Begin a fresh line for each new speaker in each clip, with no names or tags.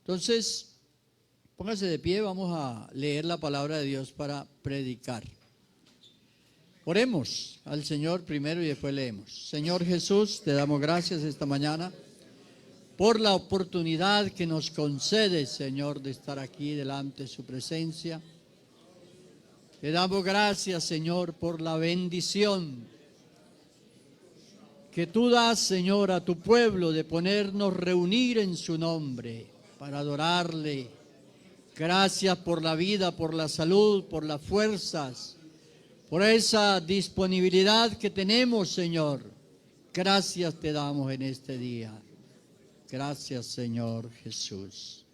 Entonces, póngase de pie, vamos a leer la palabra de Dios para predicar. Oremos al Señor primero y después leemos. Señor Jesús, te damos gracias esta mañana por la oportunidad que nos concedes, Señor, de estar aquí delante de su presencia. Te damos gracias, Señor, por la bendición que tú das, Señor, a tu pueblo de ponernos reunir en su nombre para adorarle. Gracias por la vida, por la salud, por las fuerzas, por esa disponibilidad que tenemos, Señor. Gracias te damos en este día. Gracias, Señor Jesús.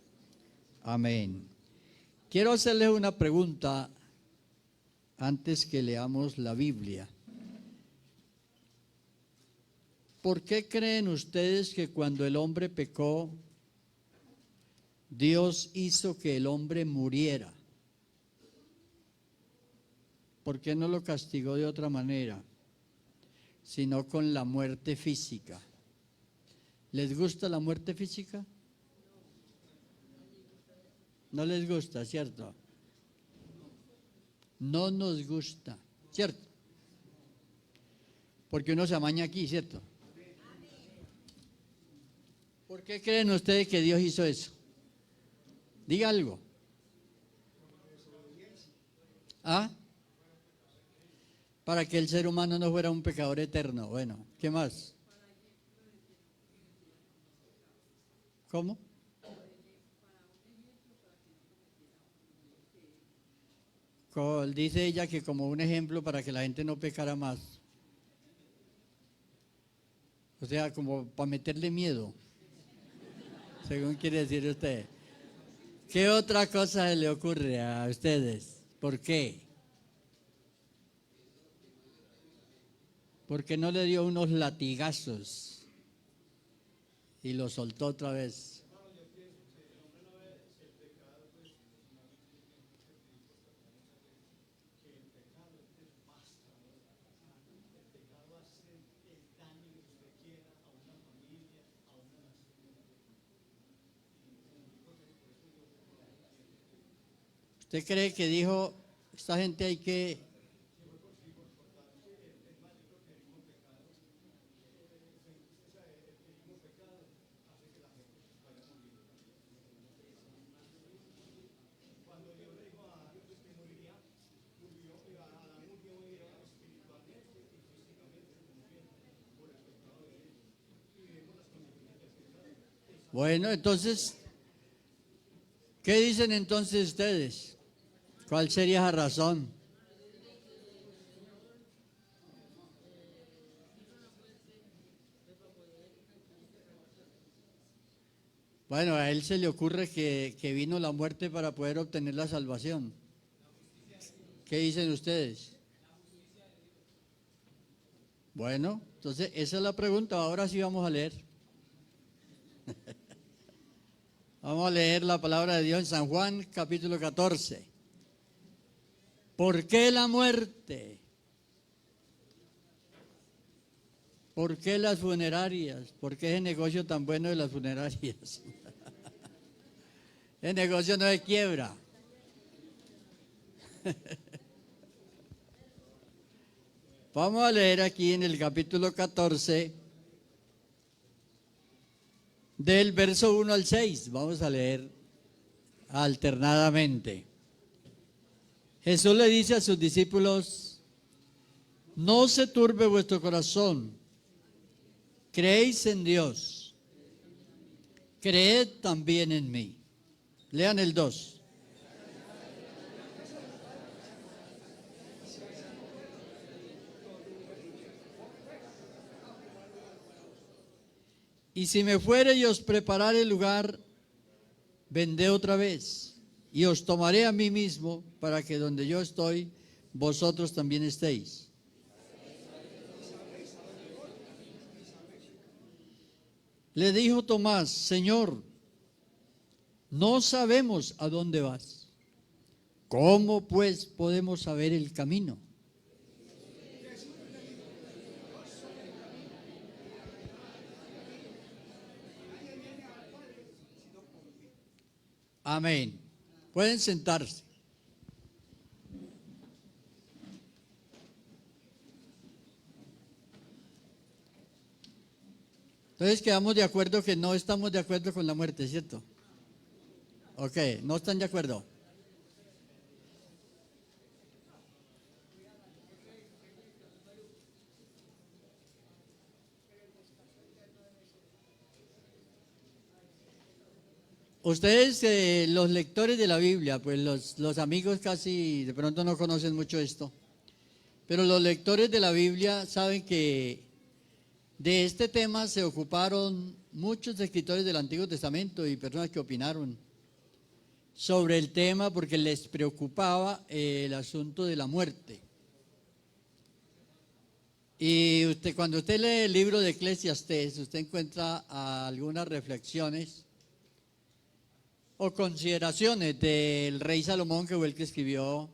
Amén. Quiero hacerles una pregunta antes que leamos la Biblia. ¿Por qué creen ustedes que cuando el hombre pecó, Dios hizo que el hombre muriera? ¿Por qué no lo castigó de otra manera, sino con la muerte física? ¿Les gusta la muerte física? No les gusta, ¿cierto? No nos gusta, ¿cierto? Porque uno se amaña aquí, ¿cierto? ¿Por qué creen ustedes que Dios hizo eso? Diga algo. ¿Ah? Para que el ser humano no fuera un pecador eterno. Bueno, ¿qué más? ¿Cómo? Dice ella que como un ejemplo para que la gente no pecara más. O sea, como para meterle miedo, según quiere decir usted. ¿Qué otra cosa se le ocurre a ustedes? ¿Por qué? Porque no le dio unos latigazos y lo soltó otra vez. ¿Usted cree que dijo, esta gente hay que... Bueno, entonces, ¿qué dicen entonces ustedes? ¿Cuál sería esa razón? Bueno, a él se le ocurre que vino la muerte para poder obtener la salvación. ¿Qué dicen ustedes? Bueno, entonces esa es la pregunta. Ahora sí vamos a leer. Vamos a leer la palabra de Dios en San Juan, capítulo 14. ¿Por qué la muerte? ¿Por qué las funerarias? ¿Por qué ese negocio tan bueno de las funerarias? El negocio no es quiebra. Vamos a leer aquí en el capítulo 14, del verso 1 al 6. Vamos a leer alternadamente. Jesús le dice a sus discípulos: no se turbe vuestro corazón. Creéis en Dios, creed también en mí. Lean el 2. Y si me fuere y os preparare el lugar, vendré otra vez y os tomaré a mí mismo, para que donde yo estoy, vosotros también estéis. Le dijo Tomás: Señor, no sabemos a dónde vas. ¿Cómo pues podemos saber el camino? Amén. Pueden sentarse. Entonces quedamos de acuerdo que no estamos de acuerdo con la muerte, ¿cierto? Ok, no están de acuerdo. Ustedes, los lectores de la Biblia, pues los amigos casi de pronto no conocen mucho esto, pero los lectores de la Biblia saben que de este tema se ocuparon muchos escritores del Antiguo Testamento y personas que opinaron sobre el tema porque les preocupaba el asunto de la muerte. Y cuando usted lee el libro de Eclesiastés, usted encuentra algunas reflexiones o consideraciones del rey Salomón, que fue el que escribió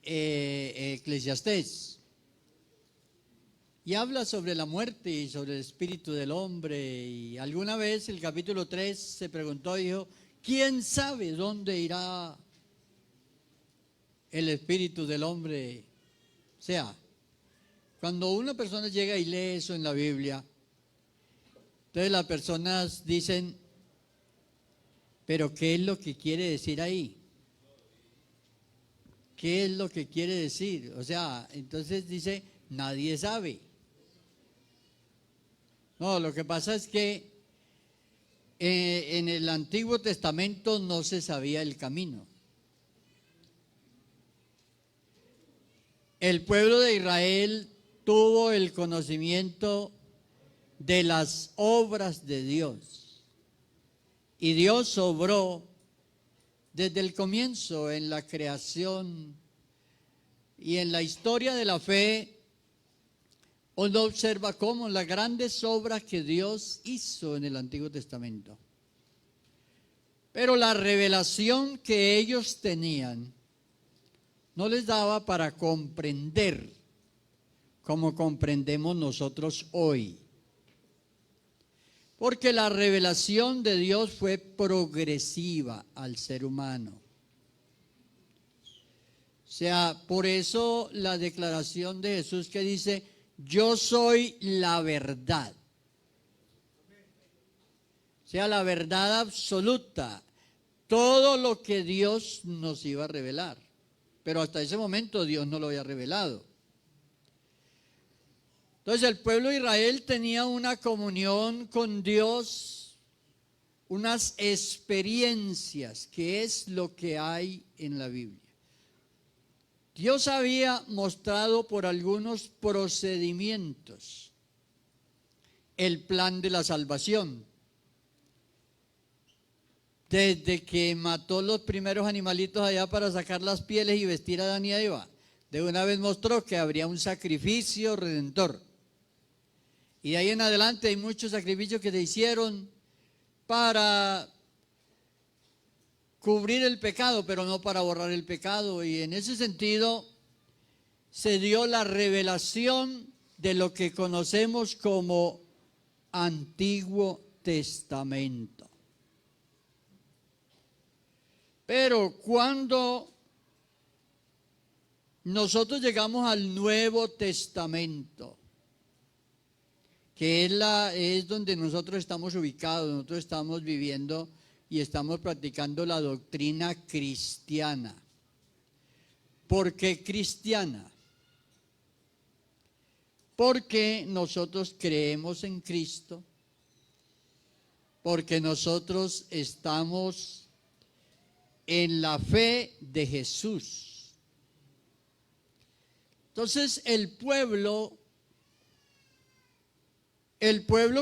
Eclesiastés. Y habla sobre la muerte y sobre el espíritu del hombre. Y alguna vez, el capítulo 3, se preguntó, dijo, ¿quién sabe dónde irá el espíritu del hombre? O sea, cuando una persona llega y lee eso en la Biblia, entonces las personas dicen, ¿pero qué es lo que quiere decir ahí? ¿Qué es lo que quiere decir? O sea, entonces dice, nadie sabe. No, lo que pasa es que en el Antiguo Testamento no se sabía el camino. El pueblo de Israel tuvo el conocimiento de las obras de Dios. Y Dios obró desde el comienzo en la creación y en la historia de la fe. Uno observa cómo las grandes obras que Dios hizo en el Antiguo Testamento. Pero la revelación que ellos tenían no les daba para comprender como comprendemos nosotros hoy. Porque la revelación de Dios fue progresiva al ser humano. O sea, por eso la declaración de Jesús que dice, yo soy la verdad. O sea, la verdad absoluta. Todo lo que Dios nos iba a revelar. Pero hasta ese momento Dios no lo había revelado. Entonces el pueblo de Israel tenía una comunión con Dios, unas experiencias, que es lo que hay en la Biblia. Dios había mostrado por algunos procedimientos el plan de la salvación. Desde que mató los primeros animalitos allá para sacar las pieles y vestir a Adán y a Eva, de una vez mostró que habría un sacrificio redentor. Y de ahí en adelante hay muchos sacrificios que se hicieron para cubrir el pecado, pero no para borrar el pecado. Y en ese sentido se dio la revelación de lo que conocemos como Antiguo Testamento. Pero cuando nosotros llegamos al Nuevo Testamento, que es donde nosotros estamos ubicados, nosotros estamos viviendo y estamos practicando la doctrina cristiana. ¿Por qué cristiana? Porque nosotros creemos en Cristo, porque nosotros estamos en la fe de Jesús. Entonces el pueblo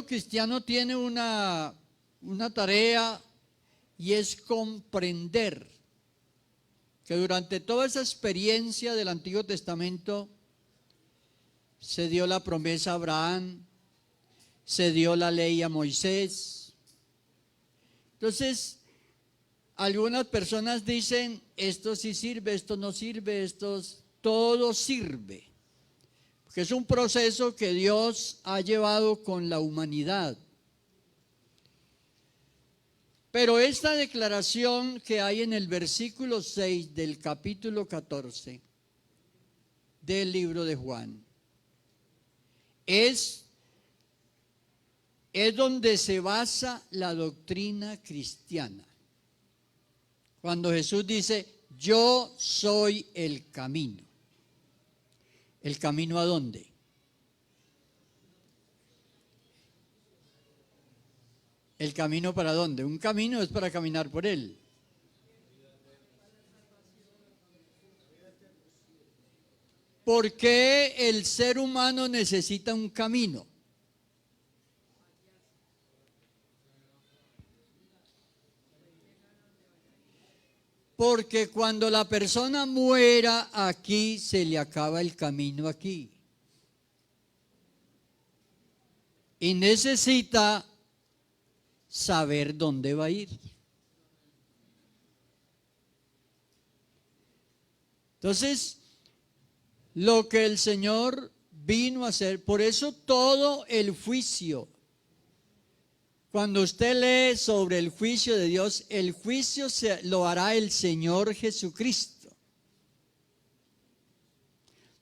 cristiano tiene una tarea, y es comprender que durante toda esa experiencia del Antiguo Testamento se dio la promesa a Abraham, se dio la ley a Moisés. Entonces, algunas personas dicen, esto sí sirve, esto no sirve, todo sirve. Porque es un proceso que Dios ha llevado con la humanidad. Pero esta declaración que hay en el versículo 6 del capítulo 14 del libro de Juan es donde se basa la doctrina cristiana. Cuando Jesús dice, yo soy el camino. ¿El camino a dónde? ¿El camino para dónde? Un camino es para caminar por él. ¿Por qué el ser humano necesita un camino? Porque cuando la persona muera aquí, se le acaba el camino aquí. Y necesita saber dónde va a ir. Entonces, lo que el Señor vino a hacer, por eso todo el juicio, cuando usted lee sobre el juicio de Dios, el juicio lo hará el Señor Jesucristo.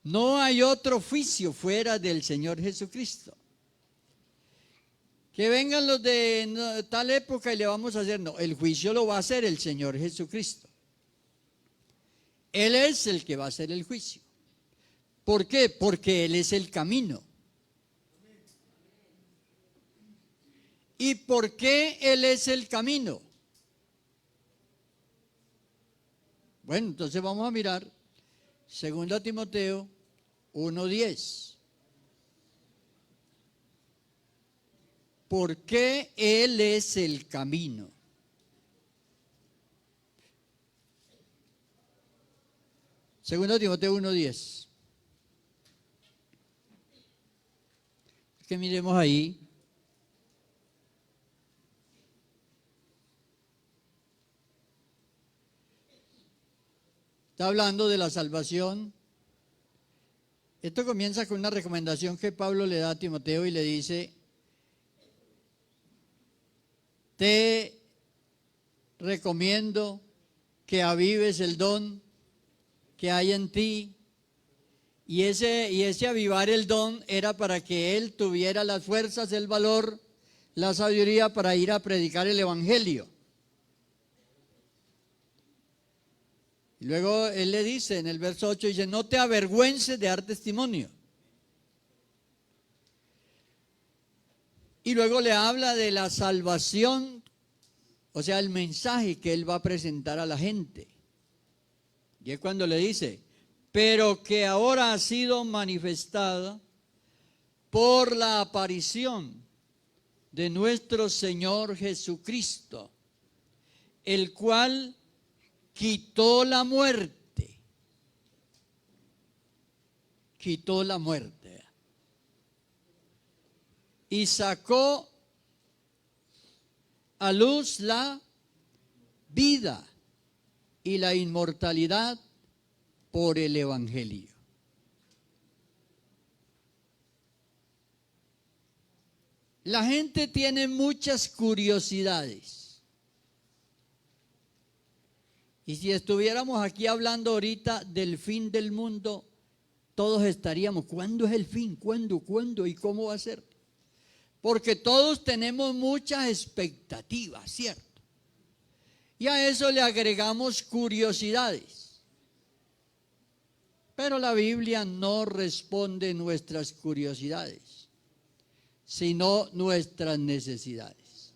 No hay otro juicio fuera del Señor Jesucristo. Que vengan los de tal época y le vamos a hacer, no, el juicio lo va a hacer el Señor Jesucristo. Él es el que va a hacer el juicio. ¿Por qué? Porque Él es el camino. ¿Y por qué Él es el camino? Bueno, entonces vamos a mirar 2 Timoteo 1:10. ¿Por qué Él es el camino? Segundo Timoteo 1:10. Que miremos ahí. Está hablando de la salvación. Esto comienza con una recomendación que Pablo le da a Timoteo y le dice: te recomiendo que avives el don que hay en ti. Y ese avivar el don era para que él tuviera las fuerzas, el valor, la sabiduría para ir a predicar el evangelio. Y luego él le dice en el verso 8, dice, no te avergüences de dar testimonio. Y luego le habla de la salvación, o sea, el mensaje que él va a presentar a la gente. Y es cuando le dice, pero que ahora ha sido manifestada por la aparición de nuestro Señor Jesucristo, el cual quitó la muerte y sacó a luz la vida y la inmortalidad por el evangelio. La gente tiene muchas curiosidades. Y si estuviéramos aquí hablando ahorita del fin del mundo, todos estaríamos, ¿cuándo es el fin? ¿Cuándo? ¿Y cómo va a ser? Porque todos tenemos muchas expectativas, ¿cierto? Y a eso le agregamos curiosidades. Pero la Biblia no responde nuestras curiosidades, sino nuestras necesidades.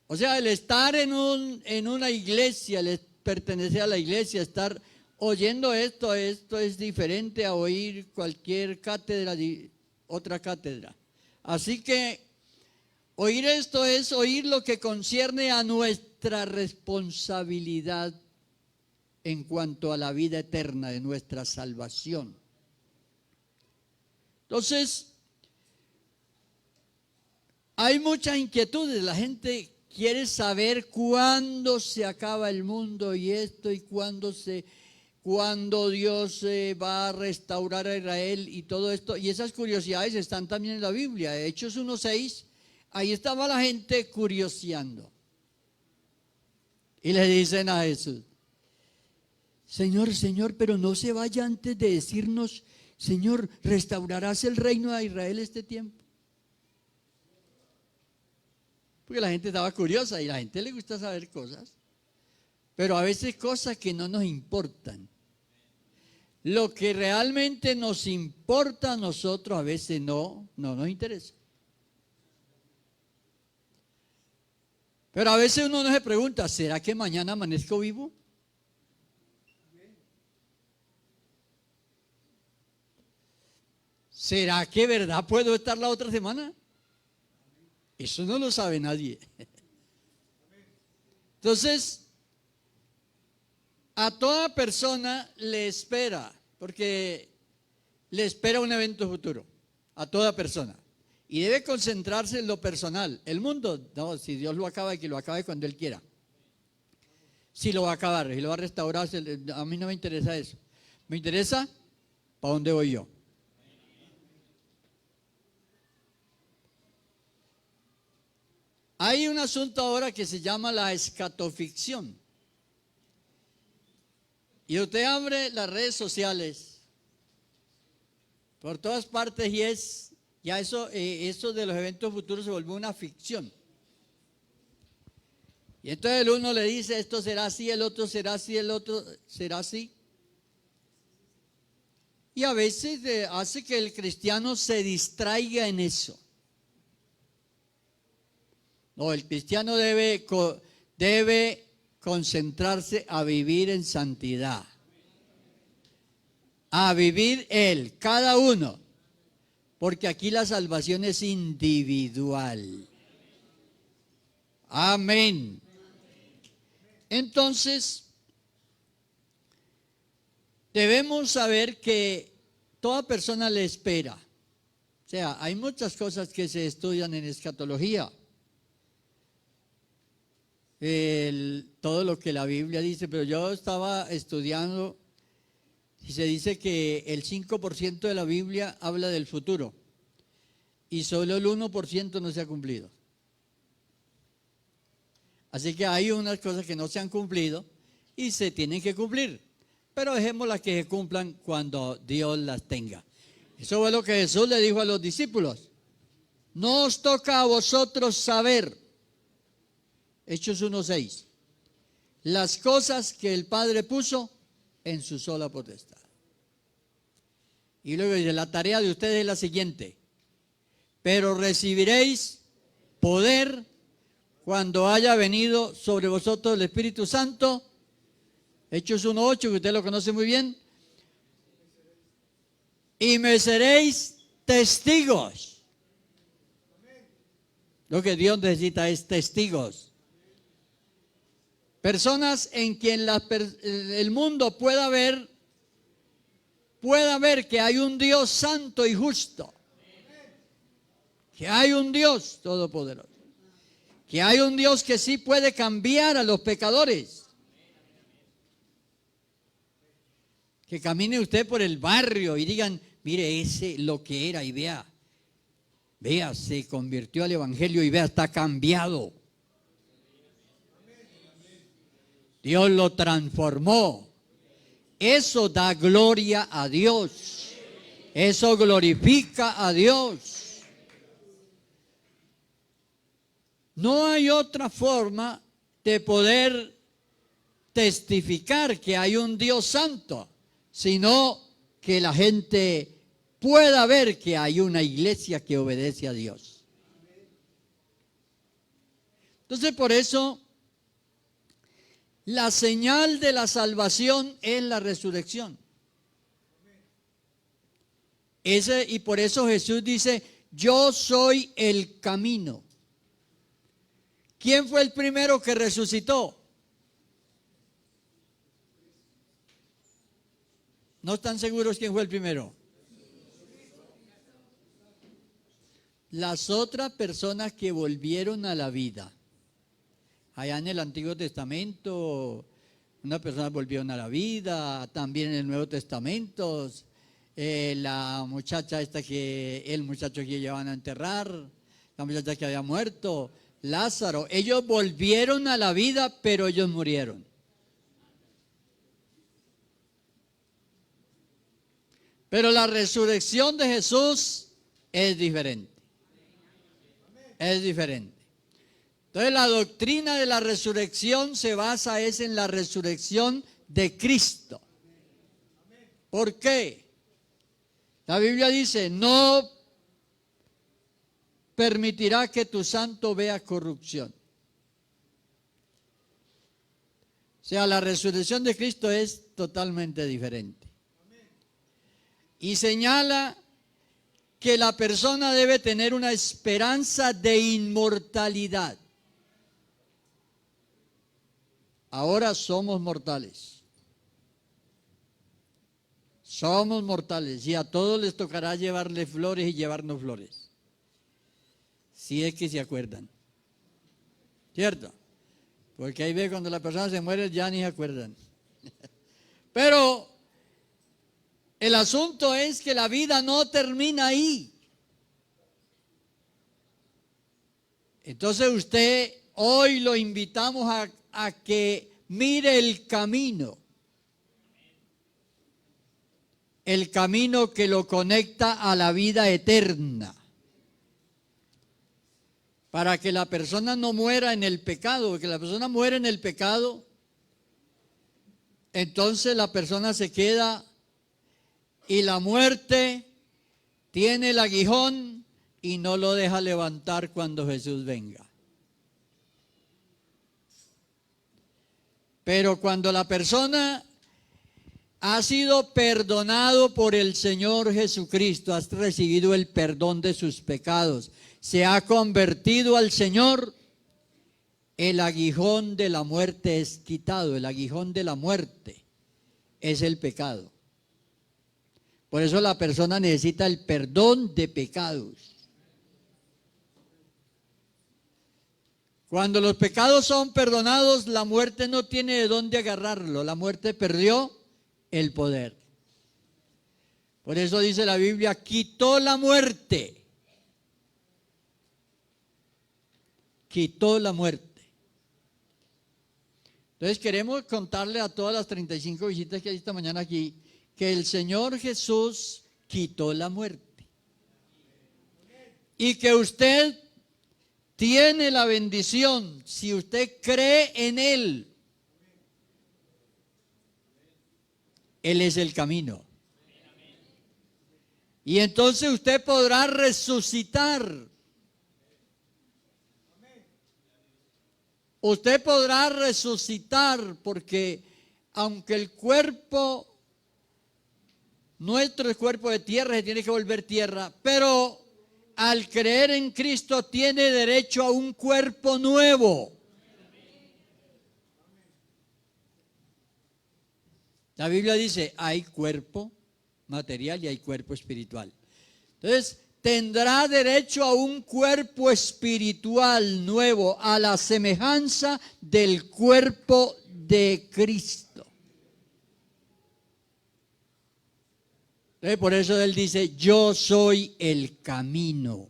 O sea, el estar en una iglesia, el pertenecer a la iglesia, estar oyendo esto es diferente a oír cualquier cátedra, otra cátedra. Así que oír esto es oír lo que concierne a nuestra responsabilidad en cuanto a la vida eterna de nuestra salvación. Entonces, hay muchas inquietudes, la gente quiere saber cuándo se acaba el mundo y esto, y cuándo Dios va a restaurar a Israel y todo esto. Y esas curiosidades están también en la Biblia. Hechos 1:6 Ahí estaba la gente curioseando. Y le dicen a Jesús: Señor, Señor, pero no se vaya antes de decirnos: Señor, ¿restaurarás el reino de Israel este tiempo? Porque la gente estaba curiosa y a la gente le gusta saber cosas, pero a veces cosas que no nos importan. Lo que realmente nos importa a nosotros a veces no nos interesa. Pero a veces uno no se pregunta: ¿será que mañana amanezco vivo? ¿Será que verdad puedo estar la otra semana? Eso no lo sabe nadie. Entonces, a toda persona le espera, porque le espera un evento futuro, a toda persona. Y debe concentrarse en lo personal. El mundo, no, si Dios lo acaba, que lo acabe cuando Él quiera. Si lo va a acabar, si lo va a restaurar, a mí no me interesa eso. Me interesa para dónde voy yo. Hay un asunto ahora que se llama la escatoficción. Y usted abre las redes sociales por todas partes y ya eso de los eventos futuros se volvió una ficción. Y entonces el uno le dice: esto será así, el otro será así, el otro será así. Y a veces hace que el cristiano se distraiga en eso. No, el cristiano debe concentrarse a vivir en santidad. A vivir él, cada uno. Porque aquí la salvación es individual. Amén. Entonces, debemos saber que toda persona le espera. O sea, hay muchas cosas que se estudian en escatología. Todo lo que la Biblia dice, pero yo estaba estudiando y se dice que el 5% de la Biblia habla del futuro y solo el 1% no se ha cumplido. Así que hay unas cosas que no se han cumplido y se tienen que cumplir, pero dejémoslas que se cumplan cuando Dios las tenga. Eso fue lo que Jesús le dijo a los discípulos: no os toca a vosotros saber, Hechos 1:6, las cosas que el Padre puso en su sola potestad. Y luego dice: la tarea de ustedes es la siguiente: pero recibiréis poder cuando haya venido sobre vosotros el Espíritu Santo. Hechos 1:8, que usted lo conoce muy bien. Y me seréis testigos. Lo que Dios necesita es testigos. Personas en quien el mundo pueda ver que hay un Dios santo y justo, que hay un Dios todopoderoso, que hay un Dios que sí puede cambiar a los pecadores. Que camine usted por el barrio y digan: mire, ese lo que era, y vea, se convirtió al evangelio y vea, está cambiado. Dios lo transformó. Eso da gloria a Dios. Eso glorifica a Dios. No hay otra forma de poder testificar que hay un Dios santo, sino que la gente pueda ver que hay una iglesia que obedece a Dios. Entonces, por eso, la señal de la salvación es la resurrección. Y por eso Jesús dice: yo soy el camino. ¿Quién fue el primero que resucitó? ¿No están seguros quién fue el primero? Las otras personas que volvieron a la vida. Allá en el Antiguo Testamento, una persona volvieron a la vida, también en el Nuevo Testamento, la muchacha el muchacho que llevaban a enterrar, la muchacha que había muerto, Lázaro. Ellos volvieron a la vida, pero ellos murieron. Pero la resurrección de Jesús es diferente. Es diferente. Entonces la doctrina de la resurrección se basa en la resurrección de Cristo. ¿Por qué? La Biblia dice, no permitirá que tu santo vea corrupción. O sea, la resurrección de Cristo es totalmente diferente. Y señala que la persona debe tener una esperanza de inmortalidad. Ahora somos mortales. Somos mortales y a todos les tocará llevarle flores y llevarnos flores. Si es que se acuerdan. ¿Cierto? Porque ahí ve cuando la persona se muere ya ni se acuerdan. Pero el asunto es que la vida no termina ahí. Entonces usted, hoy lo invitamos a que mire el camino que lo conecta a la vida eterna, para que la persona no muera en el pecado, porque la persona muere en el pecado, entonces la persona se queda y la muerte tiene el aguijón y no lo deja levantar cuando Jesús venga. Pero cuando la persona ha sido perdonado por el Señor Jesucristo, has recibido el perdón de sus pecados, se ha convertido al Señor, el aguijón de la muerte es quitado. El aguijón de la muerte es el pecado. Por eso la persona necesita el perdón de pecados. Cuando los pecados son perdonados, la muerte no tiene de dónde agarrarlo. La muerte perdió el poder. Por eso dice la Biblia, quitó la muerte. Quitó la muerte. Entonces queremos contarle a todas las 35 visitas que hay esta mañana aquí, que el Señor Jesús quitó la muerte. Y que usted tiene la bendición, si usted cree en Él. Él es el camino. Y entonces usted podrá resucitar. Usted podrá resucitar porque aunque el cuerpo, nuestro cuerpo de tierra se tiene que volver tierra, pero al creer en Cristo tiene derecho a un cuerpo nuevo. La Biblia dice, hay cuerpo material y hay cuerpo espiritual. Entonces, tendrá derecho a un cuerpo espiritual nuevo, a la semejanza del cuerpo de Cristo. Entonces, por eso Él dice, yo soy el camino.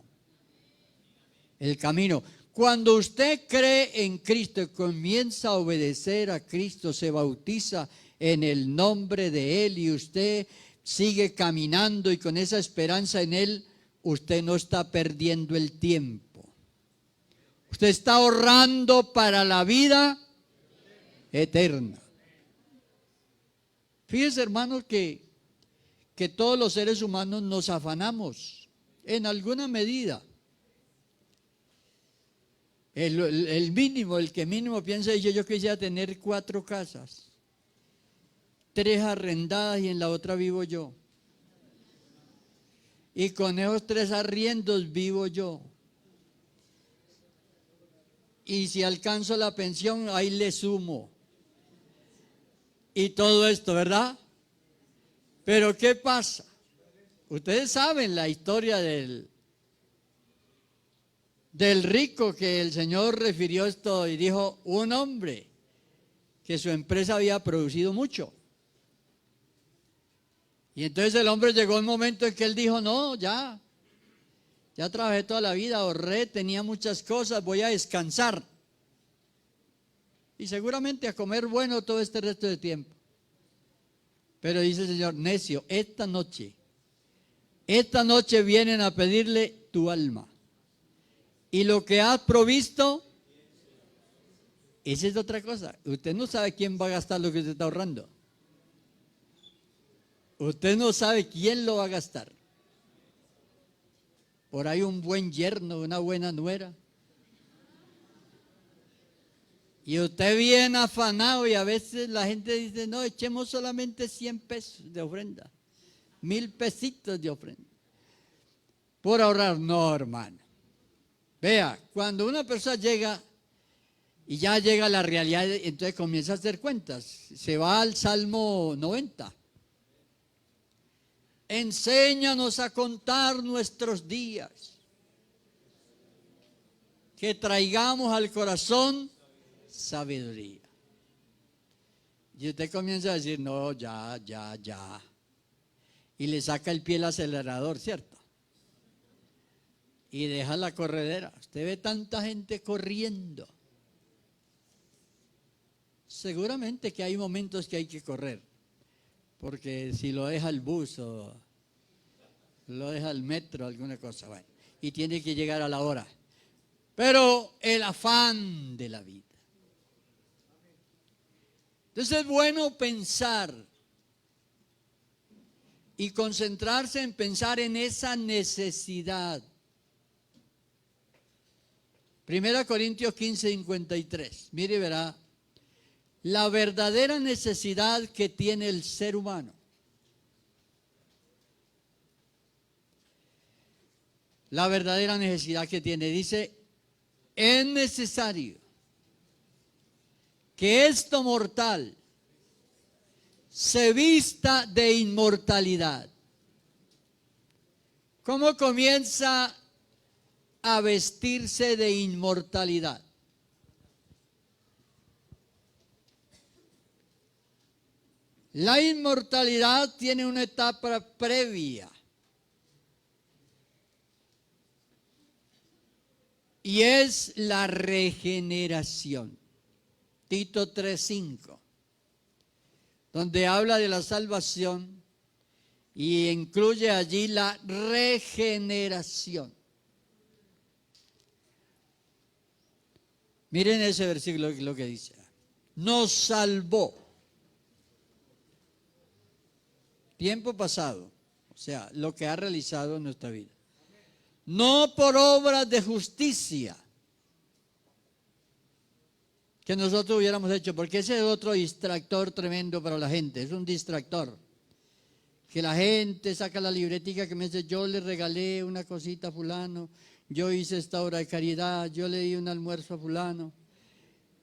El camino. Cuando usted cree en Cristo y comienza a obedecer a Cristo, se bautiza en el nombre de Él y usted sigue caminando y con esa esperanza en Él, usted no está perdiendo el tiempo. Usted está ahorrando para la vida eterna. Fíjense, hermanos, que todos los seres humanos nos afanamos en alguna medida. El mínimo, el que mínimo piensa, dice, yo quisiera tener 4 casas, 3 arrendadas y en la otra vivo yo. Y con esos 3 arriendos vivo yo. Y si alcanzo la pensión, ahí le sumo. Y todo esto, ¿verdad? Pero ¿qué pasa? Ustedes saben la historia del rico que el Señor refirió esto y dijo, un hombre que su empresa había producido mucho. Y entonces el hombre llegó un momento en que él dijo, no, ya Ya trabajé toda la vida, ahorré, tenía muchas cosas, voy a descansar. Y seguramente a comer bueno todo este resto de tiempo. Pero dice el Señor, necio, esta noche vienen a pedirle tu alma. Y lo que has provisto, esa es otra cosa. Usted no sabe quién va a gastar lo que usted está ahorrando. Usted no sabe quién lo va a gastar. Por ahí un buen yerno, una buena nuera. Y usted bien afanado y a veces la gente dice, no, echemos solamente 100 pesos de ofrenda. 1000 pesitos de ofrenda. Por ahorrar, no, hermano. Vea, cuando una persona llega y ya llega a la realidad, entonces comienza a hacer cuentas. Se va al Salmo 90. Enséñanos a contar nuestros días, que traigamos al corazón sabiduría. Y usted comienza a decir, no, ya. Y le saca el pie al acelerador, ¿cierto? Y deja la corredera. Usted ve tanta gente corriendo. Seguramente que hay momentos que hay que correr. Porque si lo deja el bus o lo deja el metro, alguna cosa, bueno, y tiene que llegar a la hora. Pero el afán de la vida. Entonces es bueno pensar y concentrarse en pensar en esa necesidad. 1 Corintios 15, 53. Mire y verá la verdadera necesidad que tiene el ser humano. La verdadera necesidad que tiene, dice, es necesario que esto mortal se vista de inmortalidad. ¿Cómo comienza a vestirse de inmortalidad? La inmortalidad tiene una etapa previa. Y es la regeneración. Tito 3:5, donde habla de la salvación y incluye allí la regeneración. Miren ese versículo lo que dice. Nos salvó. Tiempo pasado, o sea, lo que ha realizado en nuestra vida. No por obras de justicia que nosotros hubiéramos hecho, porque ese es otro distractor tremendo para la gente, es un distractor. Que la gente saca la libretica que me dice, yo le regalé una cosita a fulano, yo hice esta obra de caridad, yo le di un almuerzo a fulano.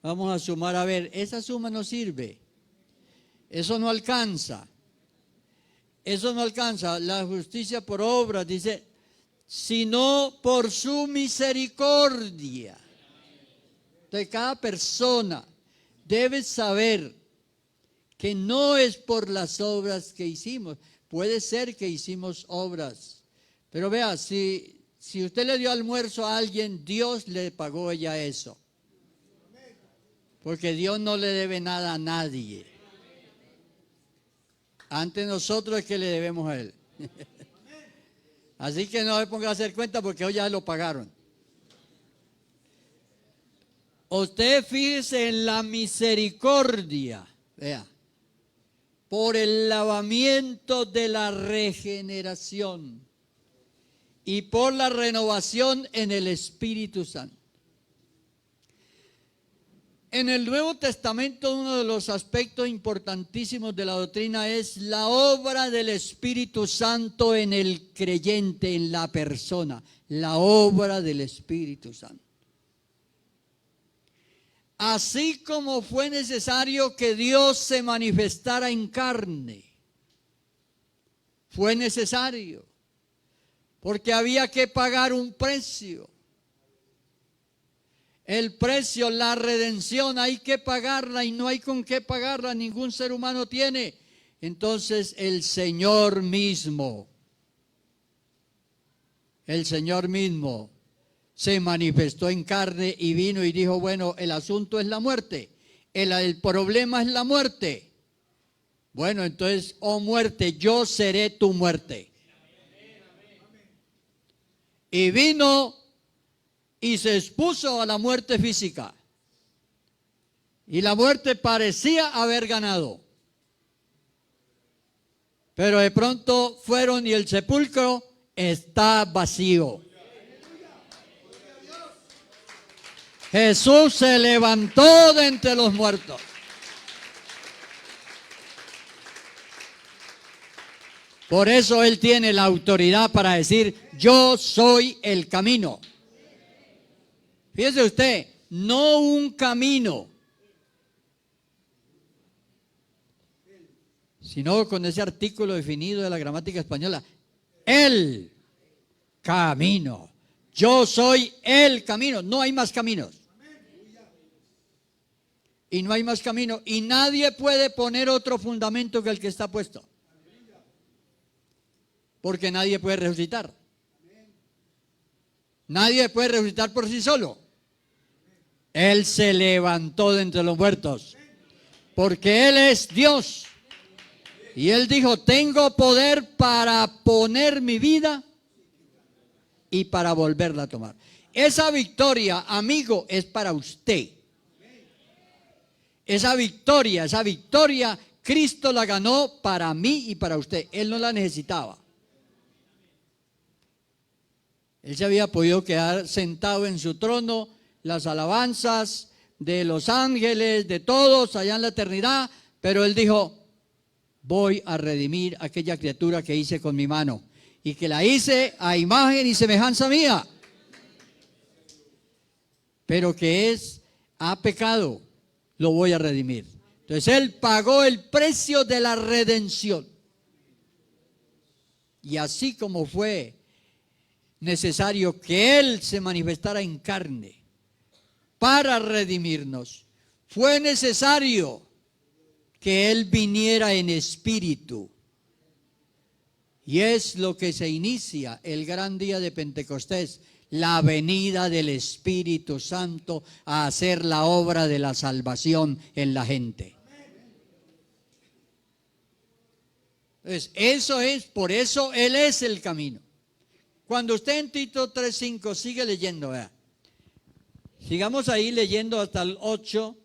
Vamos a sumar, a ver, esa suma no sirve, eso no alcanza. Eso no alcanza, la justicia por obras, dice, sino por su misericordia. Entonces cada persona debe saber que no es por las obras que hicimos. Puede ser que hicimos obras, pero vea, si usted le dio almuerzo a alguien, Dios le pagó ella eso. Porque Dios no le debe nada a nadie. Antes nosotros es que le debemos a Él. Así que no se ponga a hacer cuenta porque hoy ya lo pagaron. Usted fíjese en la misericordia, vea, por el lavamiento de la regeneración y por la renovación en el Espíritu Santo. En el Nuevo Testamento uno de los aspectos importantísimos de la doctrina es la obra del Espíritu Santo en el creyente, en la persona, la obra del Espíritu Santo. Así como fue necesario que Dios se manifestara en carne, fue necesario, porque había que pagar un precio. El precio, la redención, hay que pagarla y no hay con qué pagarla, ningún ser humano tiene. Entonces el Señor mismo el Señor mismo se manifestó en carne y vino y dijo, bueno, el asunto es la muerte, el problema es la muerte. Bueno, entonces, oh muerte, yo seré tu muerte. Y vino y se expuso a la muerte física. Y la muerte parecía haber ganado. Pero de pronto fueron y el sepulcro está vacío. Jesús se levantó de entre los muertos. Por eso Él tiene la autoridad para decir, yo soy el camino. Fíjese usted, no un camino, sino con ese artículo definido de la gramática española, el camino. Yo soy el camino, no hay más caminos. Y no hay más camino, y nadie puede poner otro fundamento que el que está puesto. Porque nadie puede resucitar. Nadie puede resucitar por sí solo. Él se levantó de entre los muertos, porque Él es Dios. Y Él dijo, tengo poder para poner mi vida y para volverla a tomar. Esa victoria, amigo, es para usted. Esa victoria, Cristo la ganó para mí y para usted. Él no la necesitaba. Él se había podido quedar sentado en su trono, las alabanzas de los ángeles, de todos allá en la eternidad, pero Él dijo, voy a redimir aquella criatura que hice con mi mano y que la hice a imagen y semejanza mía, pero que ha pecado, lo voy a redimir. Entonces Él pagó el precio de la redención. Y así como fue necesario que Él se manifestara en carne para redimirnos, fue necesario que Él viniera en espíritu. Y es lo que se inicia el gran día de Pentecostés, la venida del Espíritu Santo a hacer la obra de la salvación en la gente. Entonces, por eso Él es el camino. Cuando usted en Tito 3:5 sigue leyendo, vea, sigamos ahí leyendo hasta el 8.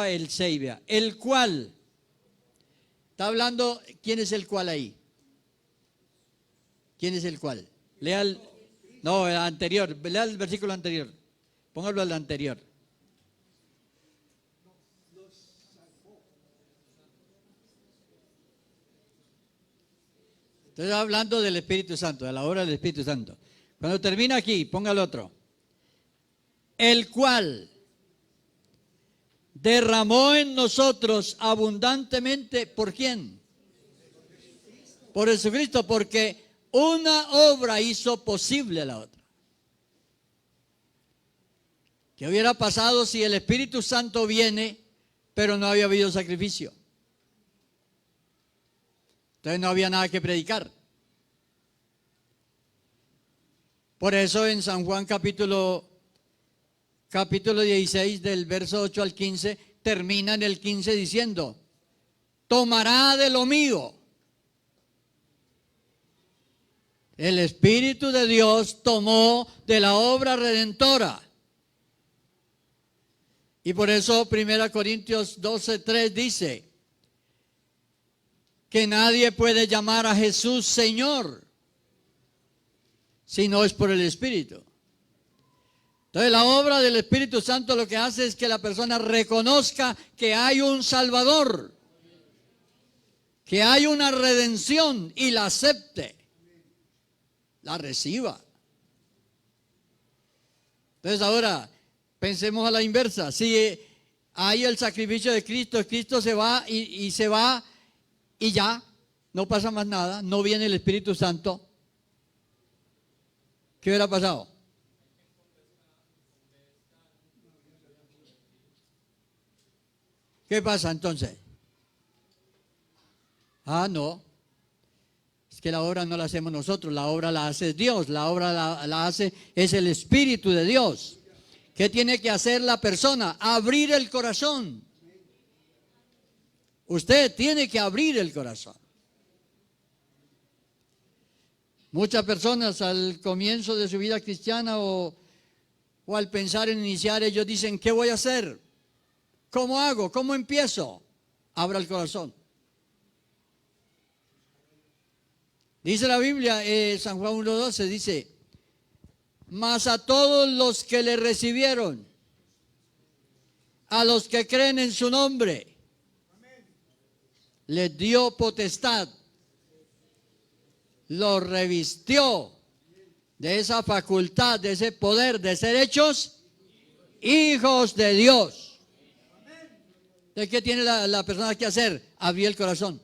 El 6, vea. El cual. Está hablando, ¿quién es el cual ahí? ¿Quién es el cual? Lea el anterior, lea el versículo anterior. Póngalo al anterior. Estoy hablando del Espíritu Santo, de la obra del Espíritu Santo. Cuando termina aquí, ponga el otro. El cual derramó en nosotros abundantemente, ¿por quién? Por Jesucristo, porque una obra hizo posible la otra. ¿Qué hubiera pasado si el Espíritu Santo viene, pero no había habido sacrificio? Entonces no había nada que predicar. Por eso en San Juan capítulo 16 del verso 8 al 15 termina en el 15 diciendo, tomará de lo mío. El Espíritu de Dios tomó de la obra redentora. Y por eso 1 Corintios 12:3 dice que nadie puede llamar a Jesús Señor si no es por el Espíritu. Entonces la obra del Espíritu Santo lo que hace es que la persona reconozca que hay un Salvador, que hay una redención y la acepte, la reciba. Entonces ahora pensemos a la inversa. Si hay el sacrificio de Cristo, Cristo se va y se va y ya, no pasa más nada, no viene el Espíritu Santo, ¿qué hubiera pasado? ¿Qué pasa entonces? No. Es que la obra no la hacemos nosotros, la obra la hace Dios, la obra la hace, es el Espíritu de Dios. ¿Qué tiene que hacer la persona? Abrir el corazón. Usted tiene que abrir el corazón. Muchas personas al comienzo de su vida cristiana o al pensar en iniciar, ellos dicen, ¿qué voy a hacer? ¿Cómo hago? ¿Cómo empiezo? Abra el corazón. Dice la Biblia, San Juan 1:12, dice, mas a todos los que le recibieron, a los que creen en su nombre, les dio potestad, los revistió de esa facultad, de ese poder, de ser hechos hijos de Dios. Entonces, ¿qué tiene la persona que hacer? Abrir el corazón.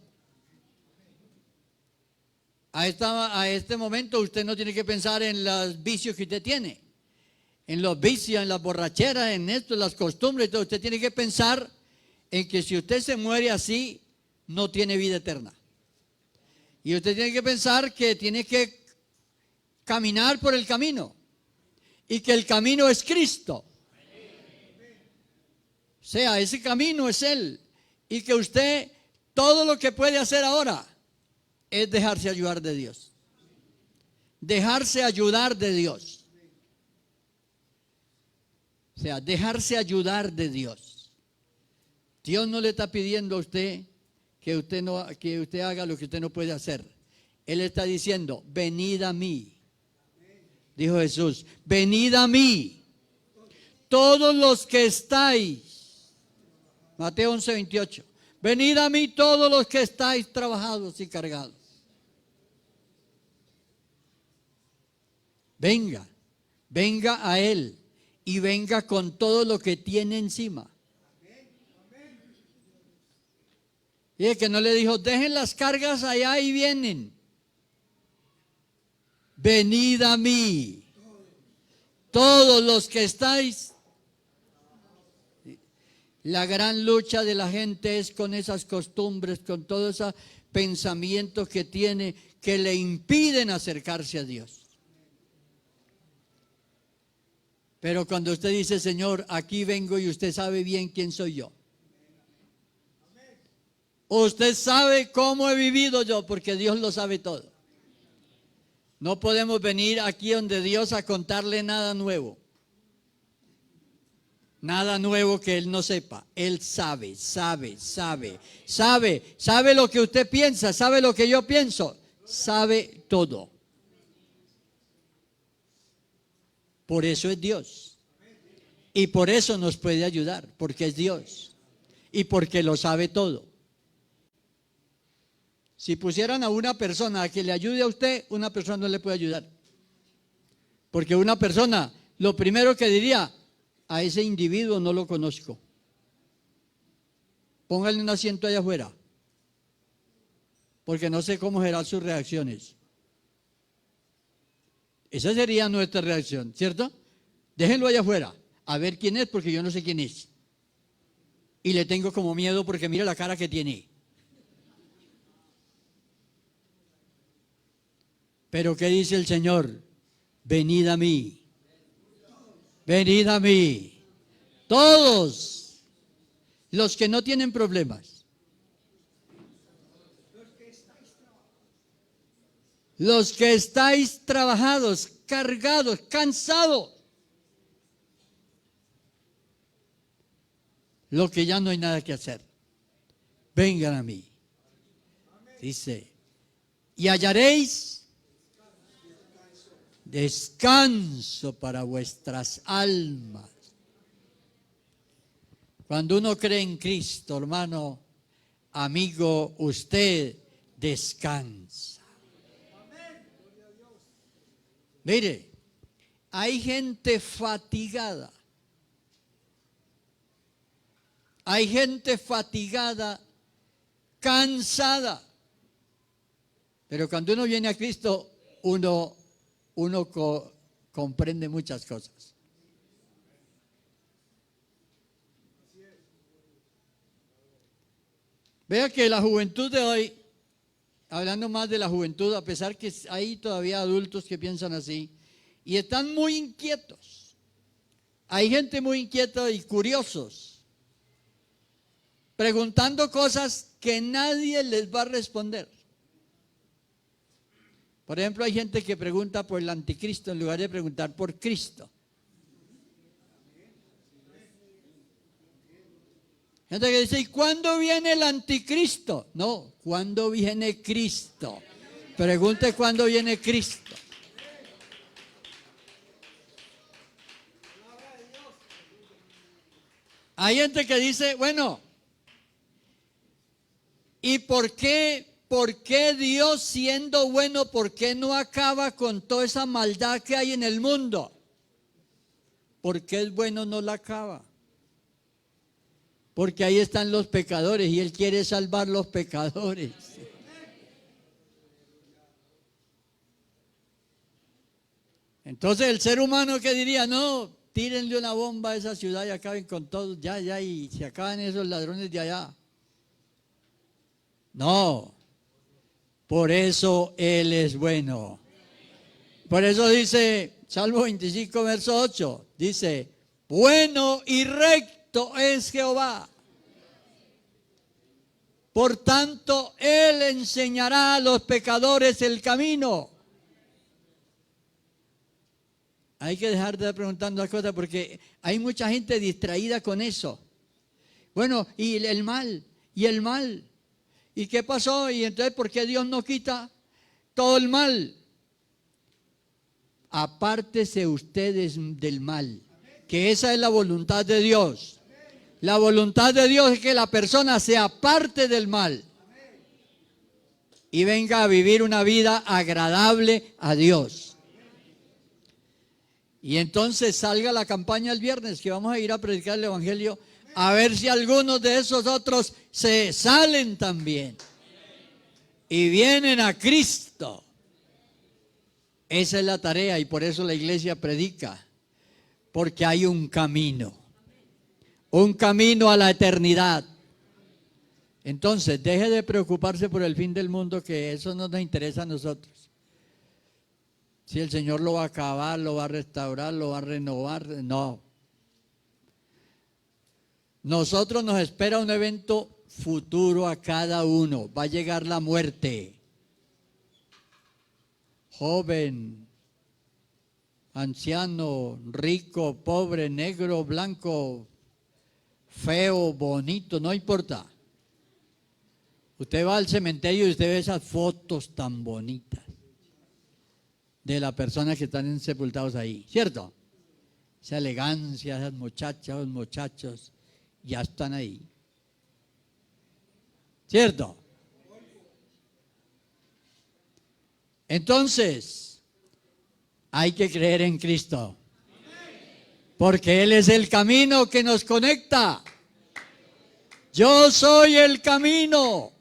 A este momento usted no tiene que pensar en los vicios que usted tiene, en los vicios, en las borracheras, en esto, en las costumbres y todo. Usted tiene que pensar en que si usted se muere así, no tiene vida eterna. Y usted tiene que pensar que tiene que caminar por el camino y que el camino es Cristo. O sea, ese camino es Él. Y que usted, todo lo que puede hacer ahora es dejarse ayudar de Dios. Dejarse ayudar de Dios. O sea, dejarse ayudar de Dios. Dios no le está pidiendo a usted que usted haga lo que usted no puede hacer. Él está diciendo, venid a mí. Dijo Jesús, venid a mí, todos los que estáis. Mateo 11:28. Venid a mí todos los que estáis trabajados y cargados. Venga, venga a Él y venga con todo lo que tiene encima. Y es que no le dijo, dejen las cargas allá y vienen. Venid a mí, todos los que estáis. La gran lucha de la gente es con esas costumbres, con todos esos pensamientos que tiene que le impiden acercarse a Dios. Pero cuando usted dice, Señor, aquí vengo y usted sabe bien quién soy yo. Usted sabe cómo he vivido yo, porque Dios lo sabe todo. No podemos venir aquí donde Dios a contarle nada nuevo. Nada nuevo que Él no sepa. Él sabe lo que usted piensa, sabe lo que yo pienso, sabe todo. Por eso es Dios. Y por eso nos puede ayudar, porque es Dios. Y porque lo sabe todo. Si pusieran a una persona a que le ayude a usted, una persona no le puede ayudar. Porque una persona, lo primero que diría, a ese individuo no lo conozco. Póngale un asiento allá afuera. Porque no sé cómo serán sus reacciones. Esa sería nuestra reacción, ¿cierto? Déjenlo allá afuera, a ver quién es, porque yo no sé quién es. Y le tengo como miedo porque mira la cara que tiene. Pero ¿qué dice el Señor? Venid a mí. Venid a mí. Todos los que no tienen problemas. Los que estáis trabajados, cargados, cansados. Lo que ya no hay nada que hacer. Vengan a mí. Dice, y hallaréis descanso para vuestras almas. Cuando uno cree en Cristo, hermano, amigo, usted descansa. Mire, hay gente fatigada. Hay gente fatigada, cansada. Pero cuando uno viene a Cristo, uno comprende muchas cosas. Vea que la juventud de hoy, hablando más de la juventud, a pesar que hay todavía adultos que piensan así, y están muy inquietos. Hay gente muy inquieta y curiosos, preguntando cosas que nadie les va a responder. Por ejemplo, hay gente que pregunta por el anticristo en lugar de preguntar por Cristo. Gente que dice, ¿y cuándo viene el anticristo? No, ¿cuándo viene Cristo? Pregunte cuándo viene Cristo. Hay gente que dice, bueno, ¿y por qué Dios siendo bueno, por qué no acaba con toda esa maldad que hay en el mundo? Porque es bueno, no la acaba. Porque ahí están los pecadores y Él quiere salvar los pecadores. Entonces el ser humano que diría, no, tírenle una bomba a esa ciudad y acaben con todos, ya, y se acaban esos ladrones de allá. No, por eso Él es bueno. Por eso dice, Salmo 25, verso 8, dice, bueno y recto es Jehová. Por tanto, Él enseñará a los pecadores el camino. Hay que dejar de estar preguntando las cosas porque hay mucha gente distraída con eso. Bueno, y el mal, y el mal. ¿Y qué pasó? Y entonces, ¿por qué Dios no quita todo el mal? Apártese ustedes del mal, que esa es la voluntad de Dios. La voluntad de Dios es que la persona se aparte del mal y venga a vivir una vida agradable a Dios. Y entonces salga la campaña el viernes, que vamos a ir a predicar el Evangelio, a ver si algunos de esos otros se salen también y vienen a Cristo. Esa es la tarea y por eso la iglesia predica, porque hay un camino a la eternidad. Entonces, deje de preocuparse por el fin del mundo, que eso no nos interesa a nosotros. Si el Señor lo va a acabar, lo va a restaurar, lo va a renovar, no. Nosotros nos espera un evento futuro a cada uno. Va a llegar la muerte. Joven, anciano, rico, pobre, negro, blanco, feo, bonito, no importa. Usted va al cementerio y usted ve esas fotos tan bonitas de las personas que están sepultados ahí, ¿cierto? Esa elegancia, esas muchachas, los muchachos, ya están ahí, ¿cierto? Entonces, hay que creer en Cristo, porque Él es el camino que nos conecta. Yo soy el camino.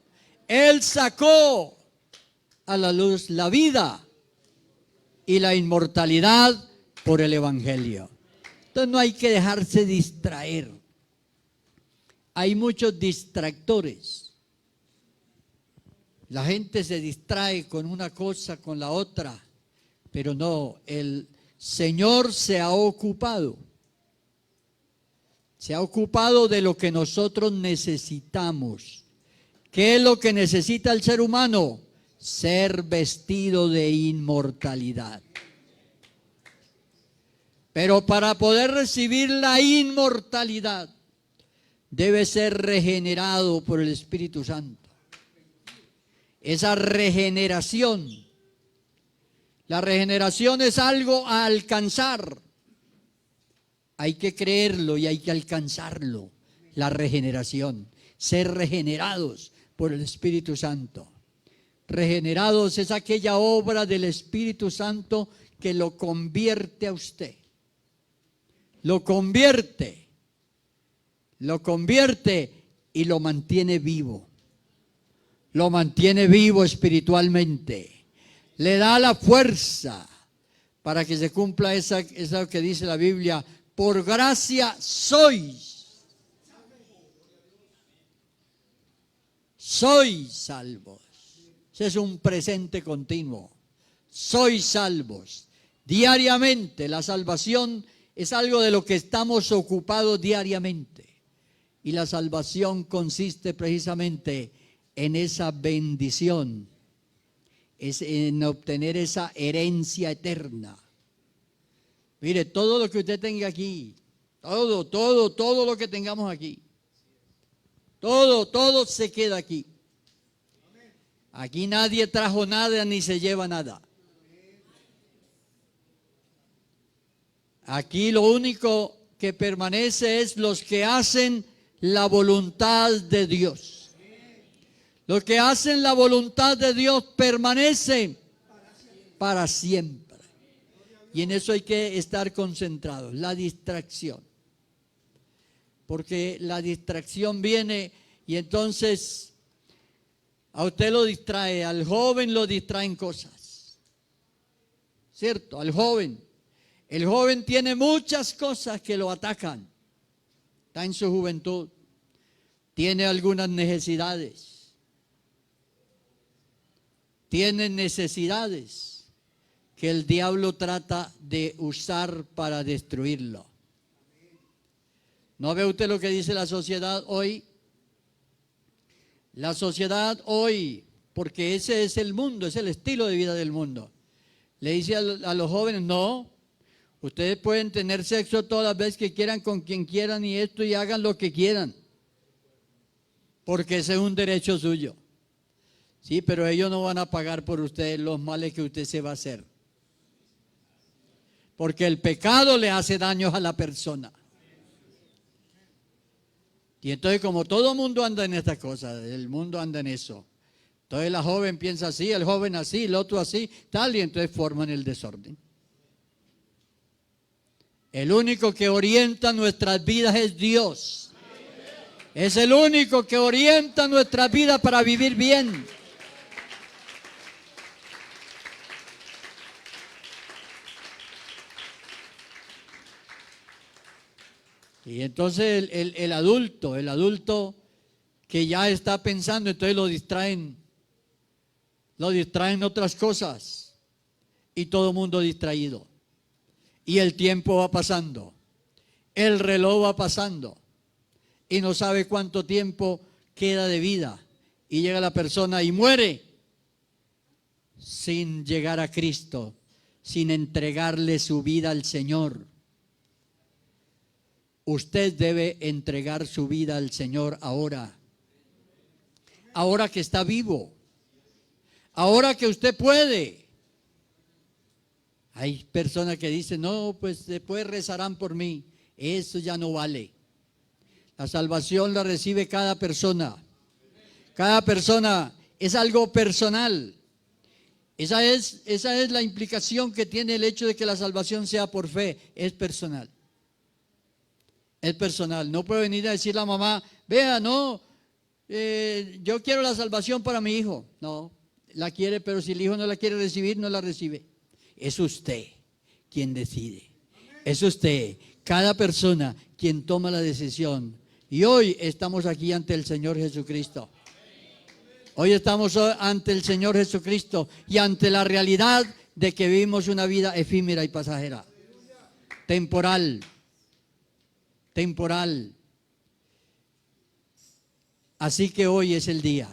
Él sacó a la luz la vida y la inmortalidad por el Evangelio. Entonces no hay que dejarse distraer. Hay muchos distractores. La gente se distrae con una cosa, con la otra, pero no, el Señor se ha ocupado. Se ha ocupado de lo que nosotros necesitamos. ¿Qué es lo que necesita el ser humano? Ser vestido de inmortalidad. Pero para poder recibir la inmortalidad, debe ser regenerado por el Espíritu Santo. Esa regeneración, la regeneración es algo a alcanzar. Hay que creerlo y hay que alcanzarlo, la regeneración, ser regenerados por el Espíritu Santo. Regenerados es aquella obra del Espíritu Santo que lo convierte a usted. Lo convierte y lo mantiene vivo. Lo mantiene vivo espiritualmente. Le da la fuerza para que se cumpla esa que dice la Biblia: por gracia sois salvos. Ese es un presente continuo. Sois salvos. Diariamente, la salvación es algo de lo que estamos ocupados diariamente. Y la salvación consiste precisamente en esa bendición, es en obtener esa herencia eterna. Mire, todo lo que usted tenga aquí, todo lo que tengamos aquí, todo se queda aquí. Aquí nadie trajo nada ni se lleva nada. Aquí lo único que permanece es los que hacen la voluntad de Dios. Los que hacen la voluntad de Dios permanecen para siempre. Y en eso hay que estar concentrados. La distracción. Porque la distracción viene y entonces a usted lo distrae, al joven lo distraen cosas. ¿Cierto? Al joven. El joven tiene muchas cosas que lo atacan. Está en su juventud. Tiene algunas necesidades. Tiene necesidades que el diablo trata de usar para destruirlo. ¿No ve usted lo que dice la sociedad hoy? La sociedad hoy, porque ese es el mundo, es el estilo de vida del mundo. Le dice a los jóvenes, no, ustedes pueden tener sexo todas las veces que quieran, con quien quieran y esto, y hagan lo que quieran. Porque ese es un derecho suyo. Sí, pero ellos no van a pagar por ustedes los males que usted se va a hacer. Porque el pecado le hace daños a la persona. Y entonces como todo mundo anda en estas cosas, el mundo anda en eso. Entonces la joven piensa así, el joven así, el otro así, tal, y entonces forman el desorden. El único que orienta nuestras vidas es Dios. Es el único que orienta nuestras vidas para vivir bien. Y entonces el adulto que ya está pensando, entonces lo distraen otras cosas y todo el mundo distraído. Y el tiempo va pasando, el reloj va pasando y no sabe cuánto tiempo queda de vida. Y llega la persona y muere sin llegar a Cristo, sin entregarle su vida al Señor. Usted debe entregar su vida al Señor ahora. Ahora que está vivo. Ahora que usted puede. Hay personas que dicen, no, pues después rezarán por mí. Eso ya no vale. La salvación la recibe cada persona. Cada persona es algo personal. Esa es la implicación que tiene el hecho de que la salvación sea por fe. Es personal. Es personal. No puede venir a decir la mamá, vea, no, yo quiero la salvación para mi hijo. No, la quiere, pero si el hijo no la quiere recibir, no la recibe. Es usted quien decide. Es usted, cada persona, quien toma la decisión. Y hoy estamos aquí ante el Señor Jesucristo. Hoy estamos ante el Señor Jesucristo y ante la realidad de que vivimos una vida efímera y pasajera. Temporal. Así que hoy es el día.